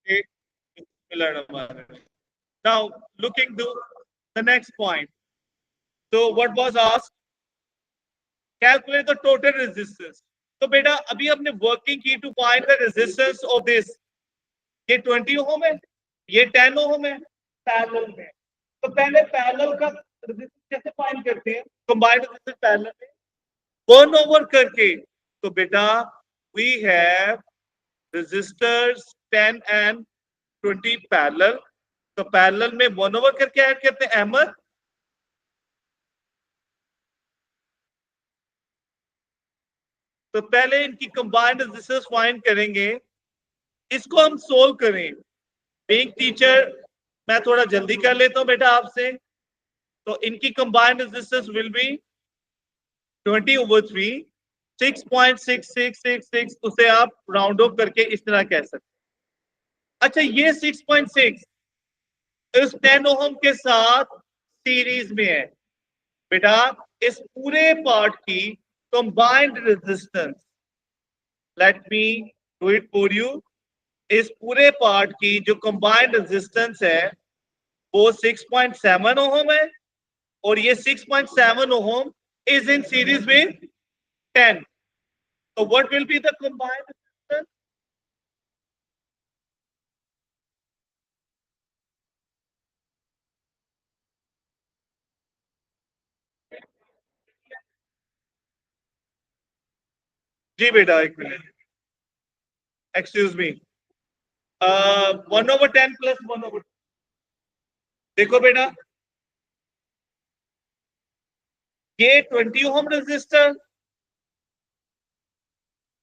Okay. Now, looking to the next point. So, what was asked? Calculate the total resistance. तो बेटा अभी हमने working की to find the resistance of this. ये 20 ओम है, ये 10 ओम है पैरेलल में. तो पहले पैरेलल का रेजिस्टेंस कैसे फाइंड करते हैं? कंबाइंड रेजिस्टेंस पैरेलल में 1 ओवर करके. तो बेटा we have resistors 10 and 20 parallel. तो पैरेलल में 1 ओवर करके ऐड करते हैं. अहमद, तो पहले इनकी कंबाइंड रेजिस्टेंस फाइंड करेंगे. इसको हम सोल्व करें. बीइंग टीचर मैं थोड़ा जल्दी कर लेता हूं बेटा आपसे. तो इनकी कंबाइंड रेजिस्टेंस विल बी 20/3, 6.6666. उसे आप राउंड ऑफ करके इस तरह कह सकते हैं. अच्छा, ये 6.6 इस 10 ओम के साथ सीरीज में है. बेटा इस पूरे पार्ट की combined resistance, let me do it for you. इस पूरे पार्ट की जो कंबाइंड रेजिस्टेंस है वो 6.7 ओम है. और ये 6.7 ओम is in series with 10. So what will be the combined resistance? जी बेटा एक मिनट, एक्सक्यूज मी. 1/10 प्लस 1/2. देखो बेटा ये 20 ओम रेजिस्टर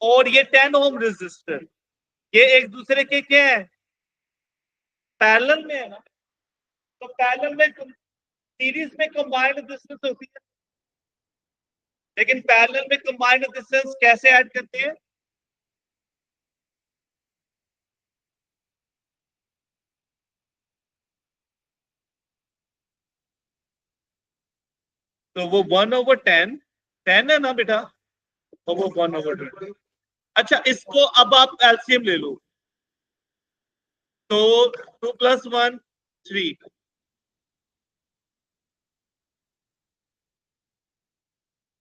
और ये 10 ओम रेजिस्टर, ये एक दूसरे के क्या है? पैरेलल में है ना. तो पैरेलल में सीरीज में कंबाइंड रेजिस्टेंस होती है, लेकिन पैरेलल में कंबाइंड रेजिस्टेंस कैसे ऐड करते हैं? तो वो 1/10 10 है ना बेटा, तो वो 1/10. अच्छा, इसको अब आप एलसीएम ले लो. तो 2 + 1 3.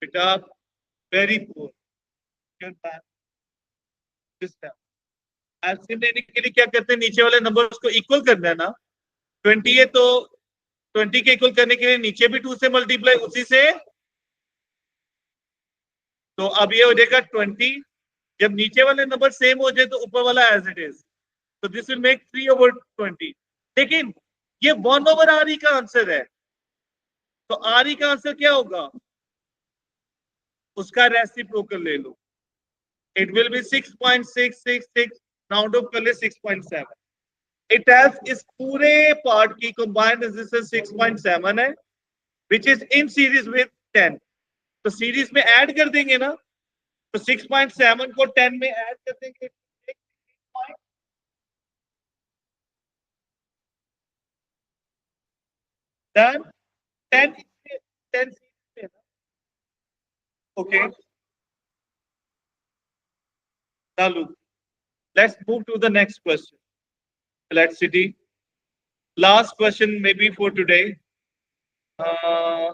बेटा वेरी पुअर. एलसीएम लेने के लिए क्या करते हैं? नीचे वाले नंबर्स को इक्वल करना है ना. 20 है तो 20 के इक्वल करने के लिए नीचे भी 2 से मल्टीप्लाई उसी से. तो अब ये हो जाएगा 20. जब नीचे वाले नंबर सेम हो जाए तो ऊपर वाला एज इट इज. तो दिस विल मेक 3/20. लेकिन ये 1/RE का आंसर है. तो RE का आंसर क्या होगा? उसका रेसिप्रोकल ले लो. It will be 6.666. Round off कर ले 6.7. इट हैज इस पूरे पार्ट की कंबाइंड रेजिस्टेंस 6.7 है, which is in series with 10. तो सीरीज में ऐड कर देंगे ना. तो 6.7 को 10 में ऐड कर देंगे. Then 10 10 series. Okay. Now look, let's move to the next question. Let's see. Last question maybe for today. Uh,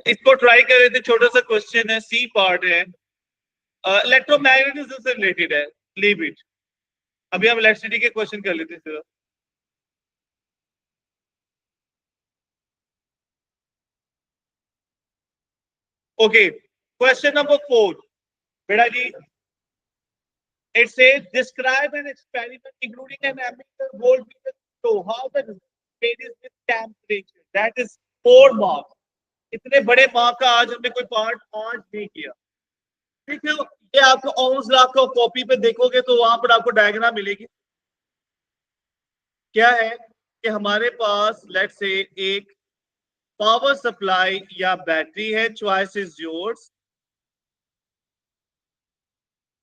इसको ट्राई कर रहे थे. छोटा सा क्वेश्चन है, सी पार्ट है, इलेक्ट्रोमैग्नेटिज्म से रिलेटेड है. Leave it. अभी हम इलेक्ट्रिसिटी के क्वेश्चन कर लेते हैं. ओके, क्वेश्चन नंबर 4 बेटा जी. It says describe an experiment including an ammeter voltmeter to show how the varies with temperature. That is 4 marks. इतने बड़े मार्क का आज हमने कोई पार्ट आज नहीं किया. ठीक है, ये आपको ओम्स लॉ को कॉपी पे देखोगे तो वहां पर आपको डायग्राम मिलेगी. क्या है कि हमारे पास लेट से एक पावर सप्लाई या बैटरी है. Choice is yours,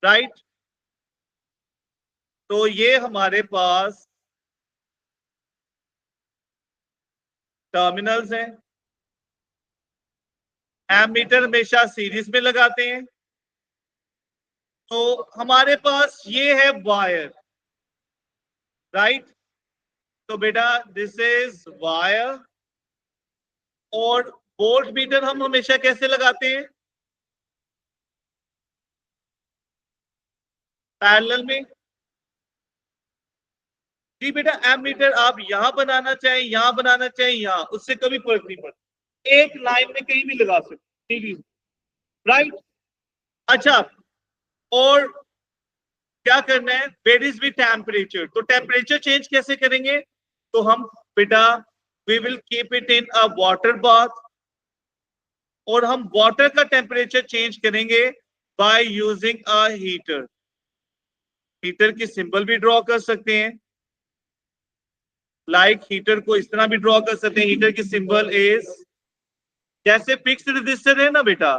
right. तो ये हमारे पास टर्मिनल्स हैं। एमीटर हमेशा सीरीज में लगाते हैं। तो हमारे पास ये है वायर, राइट। तो बेटा दिस इज वायर। और वोल्ट मीटर हम हमेशा कैसे लगाते हैं? पैरेलल में। जी बेटा, एमीटर आप यहां बनाना चाहें, यहां बनाना चाहें, यहां, उससे कभी फर्क नहीं पड़ता, एक लाइन में कहीं भी लगा सकते, ठीक है, राइट। अच्छा, और क्या करना है? Where is b temperature. तो टेम्परेचर चेंज कैसे करेंगे? तो हम बेटा we will keep it in a water bath, और हम वाटर का टेम्परेचर चेंज करेंगे by using a heater. Heater की सिंबल भी ड्रॉ कर सकते हैं, लाइक हीटर को इस तरह भी ड्रॉ कर सकते हैं। हीटर की सिंबल इज, जैसे फिक्स रजिस्टर है ना बेटा,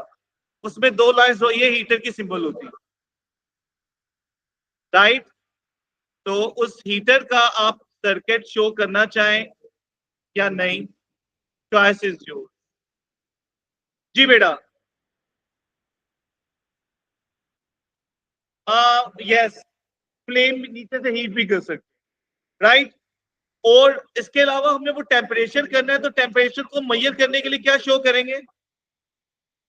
उसमें दो लाइंस, ये हीटर की सिंबल होती है, राइट। तो उस हीटर का आप सर्किट शो करना चाहें या नहीं, चॉइस इज योर। जी बेटा, यस, फ्लेम नीचे से हीट भी कर सकते, राइट। और इसके अलावा हमने वो टेम्परेचर करना है, तो टेम्परेचर को मेजर करने के लिए क्या शो करेंगे?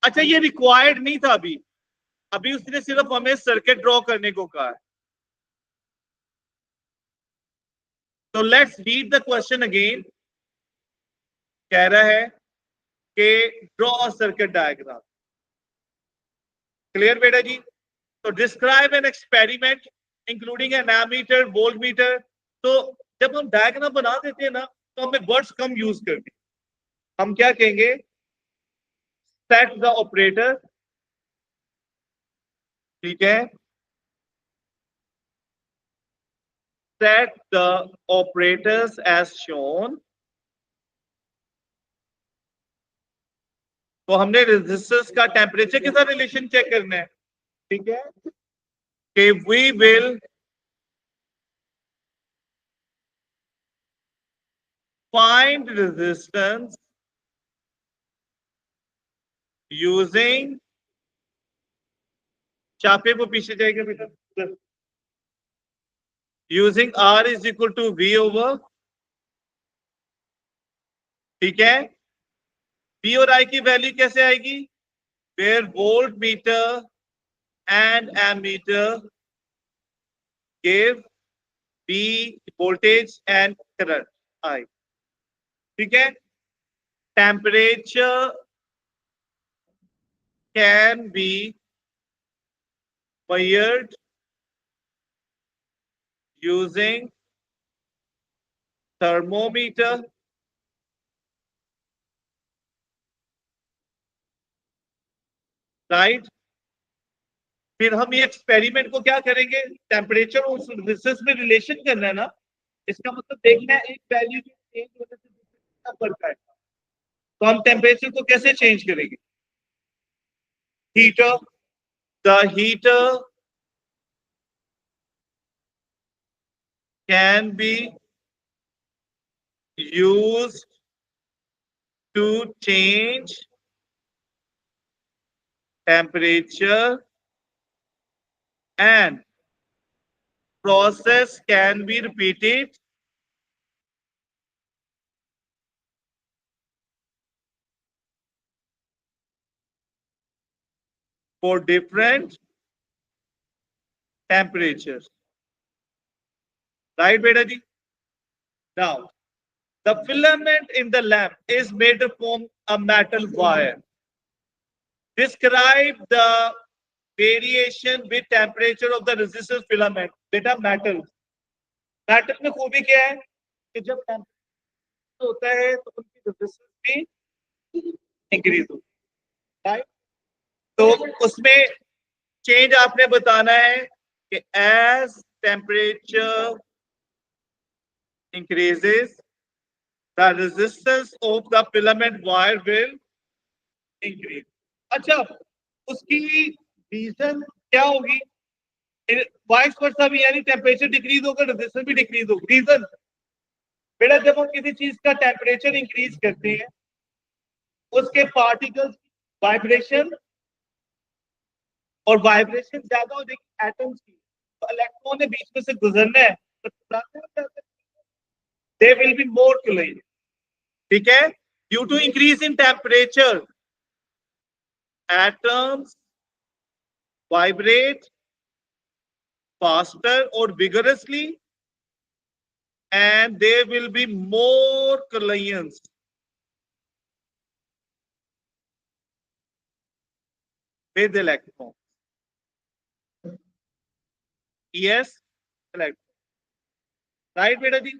अच्छा, ये रिक्वायर्ड नहीं था अभी, अभी उसने सिर्फ हमें सर्किट ड्रॉ करने को कहा है। तो let's read the question again. कह रहा है कि draw a circuit diagram. Clear बेटा जी? तो describe an experiment including an ammeter, voltmeter. तो जब हम डायग्राम बना देते हैं ना, तो हमें वर्ड्स कम यूज करते हैं। हम क्या कहेंगे? सेट द ऑपरेटर, ठीक है, set the operators as shown. तो हमने रेजिस्टर्स का टेम्परेचर के साथ रिलेशन चेक करना है, ठीक है, कि we will find resistance using, चापे वो पीछे जाएगा बेटा, using R is equal to V over, ठीक है। V और I की वैल्यू कैसे आएगी? Where voltmeter and ammeter give V voltage and current I, ठीक है। Temperature can be measured using thermometer, right. फिर हम ये एक्सपेरिमेंट को क्या करेंगे? टेम्परेचर और रेजिस्टेंस में रिलेशन करना है ना, इसका मतलब देखना है एक वैल्यू चेंज होने से कितना फर्क आएगा। तो हम टेम्परेचर को कैसे चेंज करेंगे? Heater, the heater can be used to change temperature, and process can be repeated for different temperatures, right beta ji? Now the filament in the lamp is made from a metal wire. Describe the variation with temperature of the resistance filament. बेटा metal, metal में खूबी क्या है कि जब temperature होता है तो उनकी रेजिस्टेंस भी इंक्रीज होती है, राइट। तो उसमें चेंज आपने बताना है कि as temperature increases, the resistance of the filament wire will increase. अच्छा, उसकी रीजन क्या होगी? वाइस वर्सा भी, यानी टेम्परेचर डिक्रीज होगा, रेजिस्टेंस भी डिक्रीज होगा। रीजन बेटा, जब हम किसी चीज का टेम्परेचर इंक्रीज करते हैं, उसके पार्टिकल्स वाइब्रेशन, और वाइब्रेशन ज्यादा हो जाएगी एटम्स की, तो इलेक्ट्रॉन ने बीच में से गुजरना है, तो they will be more collide. ठीक है, due to increase in temperature atoms vibrate faster or vigorously, and there will be more collisions with electrons. Yes, electron. Right, beta ji?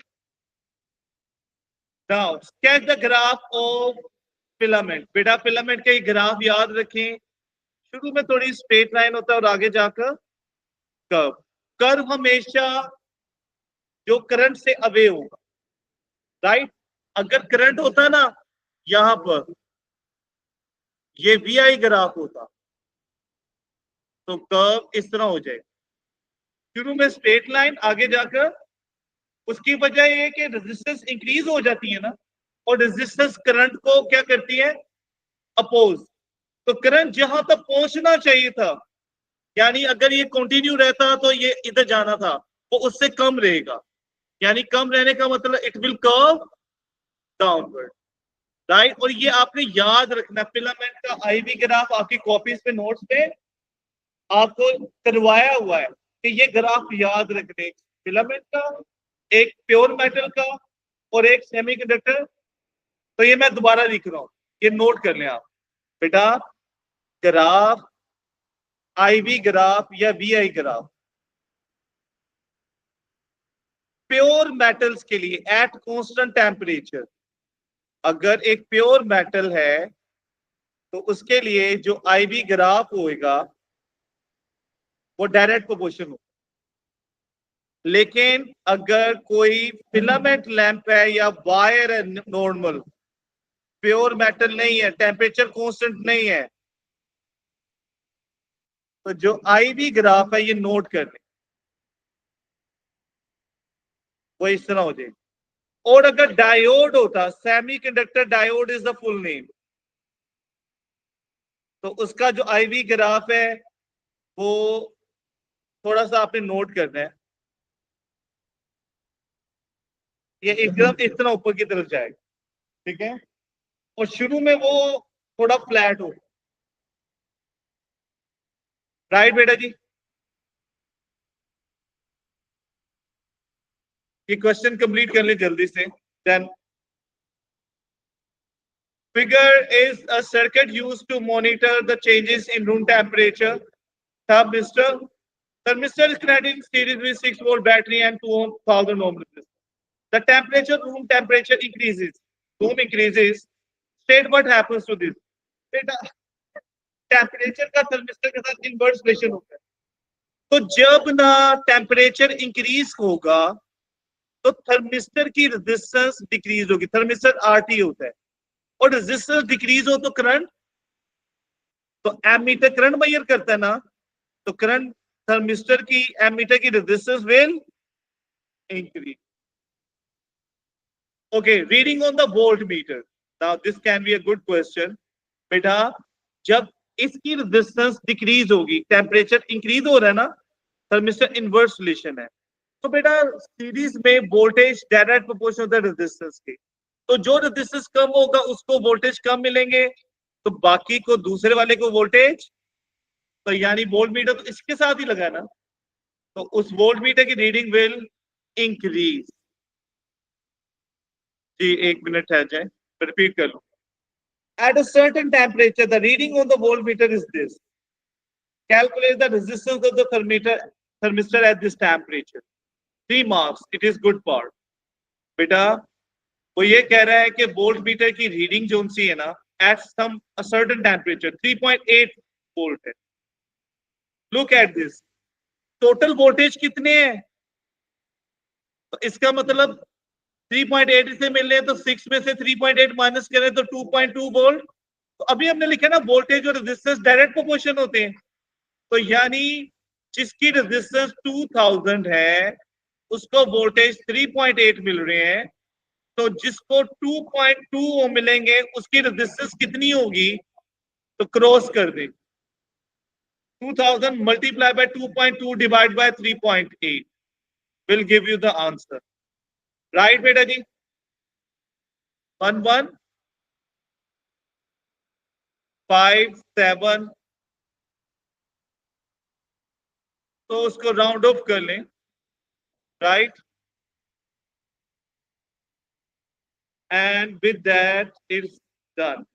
Now, sketch the graph of filament. बेटा filament का graph याद रखें, शुरू में थोड़ी straight line होता है और आगे जाकर कर्व। कर्व हमेशा जो करंट से अवे होगा, राइट। अगर करंट होता ना यहां पर, ये वी आई ग्राफ होता, तो कर्व इस तरह हो जाए, शुरू में स्ट्रेट लाइन, आगे जाकर उसकी वजह ये कि रेजिस्टेंस इंक्रीज हो जाती है ना, और रेजिस्टेंस करंट को क्या करती है, अपोज। तो करंट जहां तक पहुंचना चाहिए था, यानी अगर ये कंटिन्यू रहता तो ये इधर जाना था, वो उससे कम रहेगा, यानी कम रहने का मतलब it will curve downward, right. और ये आपने याद रखना, फिलामेंट का आईवी ग्राफ आपकी कॉपीज पे, नोट्स पे आपको करवाया हुआ है कि ये ग्राफ याद रखने, फिलामेंट का, एक प्योर मेटल का, और एक सेमीकंडक्टर। तो ये मैं दोबारा लिख रहा हूं, ये नोट कर लें आप बेटा। ग्राफ, आईवी ग्राफ या वीआई ग्राफ, प्योर मेटल्स के लिए एट कांस्टेंट टेम्परेचर, अगर एक प्योर मेटल है तो उसके लिए जो आईवी ग्राफ होएगा वो डायरेक्ट प्रोपोर्शन होगा। लेकिन अगर कोई फिलामेंट लैंप है या वायर है नॉर्मल, प्योर मेटल नहीं है, टेम्परेचर कांस्टेंट नहीं है, तो जो आईवी ग्राफ है ये नोट कर ले, वो इस तरह हो जाएगा। और अगर डायोड होता, semiconductor diode is the full name, तो उसका जो आईवी ग्राफ है वो थोड़ा सा आपने नोट करना है, ये एकदम इस तरह ऊपर की तरफ जाएगा, ठीक है। और शुरू में वो थोड़ा फ्लैट हो, राइट बेटा जी। ये क्वेश्चन कंप्लीट कर ले जल्दी से। Then figure is a circuit used to monitor the changes in room temperature. Thermistor. Thermistor is connected in series with 6-volt battery and 2000 ohm resistance. The temperature, room temperature increases. Room increases. State what happens to this. बेटा temperature का thermistor के साथ inverse relation होता है, तो जब ना temperature increase होगा तो थर्मिस्टर की रेजिस्टेंस डिक्रीज होगी। थर्मिस्टर आरटी होता है, और रेजिस्टेंस डिक्रीज हो तो करंट, तो एमीटर करंट मेजर करता है ना, तो करंट थर्मिस्टर की एमीटर की resistance will increase. Okay, reading on the volt meter. Now this can be a good question बेटा। जब इसकी रेजिस्टेंस डिक्रीज होगी, टेम्परेचर इंक्रीज हो रहा है ना, थर्मिस्टर इनवर्स रिलेशन है, तो बेटा सीरीज में वोल्टेज डायरेक्ट प्रोपोर्शनल होता है रेजिस्टेंस के, तो जो रेजिस्टेंस कम होगा उसको वोल्टेज कम मिलेंगे, तो बाकी को दूसरे वाले को वोल्टेज, तो यानी वोल्ट मीटर तो इसके साथ ही लगा ना, तो उस वोल्ट मीटर की रीडिंग विल इंक्रीज। जी एक मिनट है जाए, रिपीट कर लो। At a certain temperature, the reading on the voltmeter is this. Calculate the resistance of the thermistor at this temperature. 3 marks. It is good part. बेटा वो ये कह रहा है कि वोल्ट मीटर की रीडिंग जो सी है ना, at some a certain temperature 3.8 volt है। Look at this, total voltage कितने हैं, तो इसका मतलब 3.8 से मिल रहे हैं, तो 6 में से 3.8 माइनस करें तो 2.2 वोल्ट। तो अभी हमने लिखा ना वोल्टेज और रेजिस्टेंस डायरेक्ट प्रोपोर्शन होते हैं, तो यानी जिसकी रेजिस्टेंस 2000 है उसको वोल्टेज 3.8 मिल रहे हैं, तो जिसको 2.2 ओम मिलेंगे उसकी रेजिस्टेंस कितनी होगी? तो क्रॉस कर दे, 2000 multiply by 2.2 divide by 3.8 will give you the answer. Right बेटा जी? 1157, तो उसको राउंड ऑफ कर लें, right, and with that it's done।